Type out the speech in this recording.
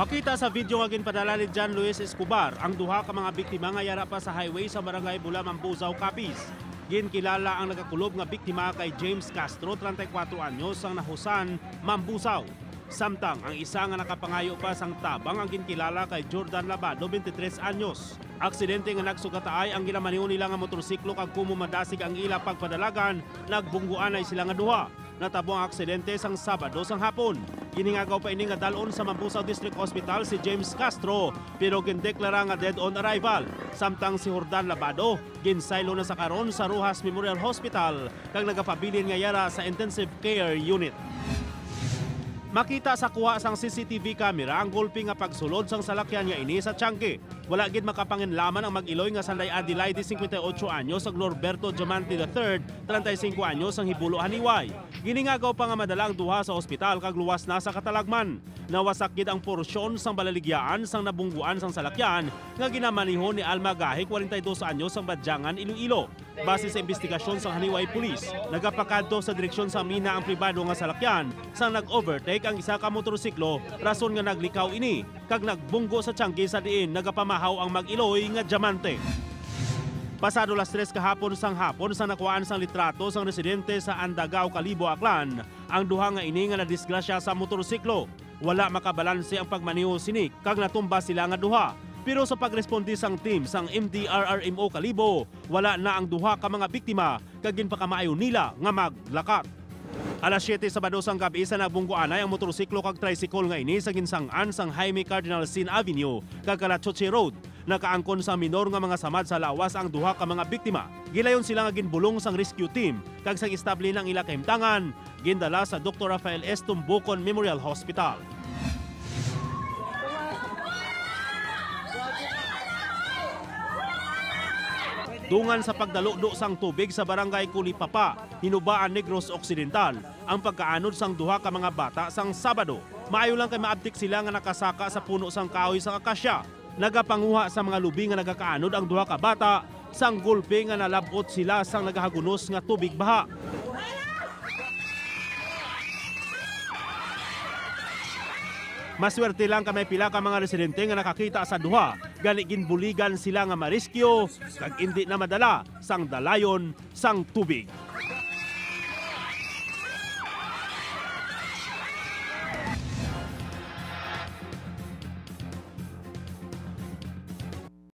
Makita sa video nga ginpadala ni John Luis Escobar ang duha ka mga biktima nga yara pa sa highway sa barangay Bula, Mambusao, Capiz. Ginkilala ang nagakulob nga biktima kay James Castro, 34 anyos, ang nahusan Mambusao. Samtang ang isa nga nakapangayo pa sang tabang ang ginkilala kay Jordan Labado, 23 anyos. Aksidente nga nagsugataay ang ginamaniho nila nga motorsiklo kag kumumadasig ang ila pagpadalagan, nagbungguan ay sila nga duha. Natabo ang aksidente sang Sabado sang hapon. Giningagaw pa ini nga dalon sa Mambusao District Hospital si James Castro pero gindeklara nga dead on arrival. Samtang si Jordan Labado ginsaylo na sa karon sa Rojas Memorial Hospital kag nagapabilin nga yara sa intensive care unit. Makita sa kuha sang CCTV camera ang gulpi nga pagsulod sang salakyan nga ini sa Tiangke. Wala gid makapanginlaman ang mag-Iloy nga Sanday Adelaide, 58 anyos, ag Norberto Diamante III, 35 anyos, ang Hibulo Janiauy. Giningagaw pa nga madala ang duha sa ospital kag luwas na sa katalagman. Nawasak gid ang porsyon sang balaligyaan sang nabungguan sang salakyan nga ginamaniho ni Alma Gahi, 42 anyos, ang Badyangan, Iloilo. Base sa investigasyon sa Janiauy Police, nagapakadto sa direksyon sa mina ang pribado nga salakyan sang nag-overtake ang isa ka motorsiklo, rason nga naglikaw ini kag nagbunggo sa Tiangke sa diin nagapamahaw ang mag-Iloy nga Diamante. Pasado las 3 kahapon sang nakuhaan sang litrato sang residente sa Andagaw, Kalibo, Aklan, ang duha nga ini nga nadisgrasya sa motorsiklo. Wala makabalanse ang pagmaniho sini kag natumba sila nga duha. Pero sa pagresponde sang team sang MDRRMO Kalibo, wala na ang duha ka mga biktima kag ginpakamaayo nila nga maglakat. Alas 7 Sabado sang gabi sa nabungguanay ang motorsiklo kag tricycle nga ini sa ginsangan sang Jaime Cardinal Sin Avenue kag Calachoche Road. Nakaangkon sa minor nga mga samad sa lawas ang duha ka mga biktima. Gilayon sila nga ginbulong sang rescue team kag sang istabli ng ila kahimtangan, gindala sa Dr. Rafael S. Tumbukon Memorial Hospital. Dungan sa pagdalo-do sang tubig sa barangay Kulipapa, Hinubaan, Negros Occidental, ang pagkaanod sang duha ka mga bata sang Sabado. Maayo lang kay maabtik sila nga nakasaka sa puno sang kahoy sa akasya. Nagapanguha sa mga lubi nga nagakaanod ang duha ka bata, sang gulpe nga nalabot sila sang nagahagunos nga tubig baha. Maswerte lang kamay pila ka mga residente nga nakakita sa duha, gani ginbuligan sila nga mariskyo kag indi na madala sang dalayon sang tubig.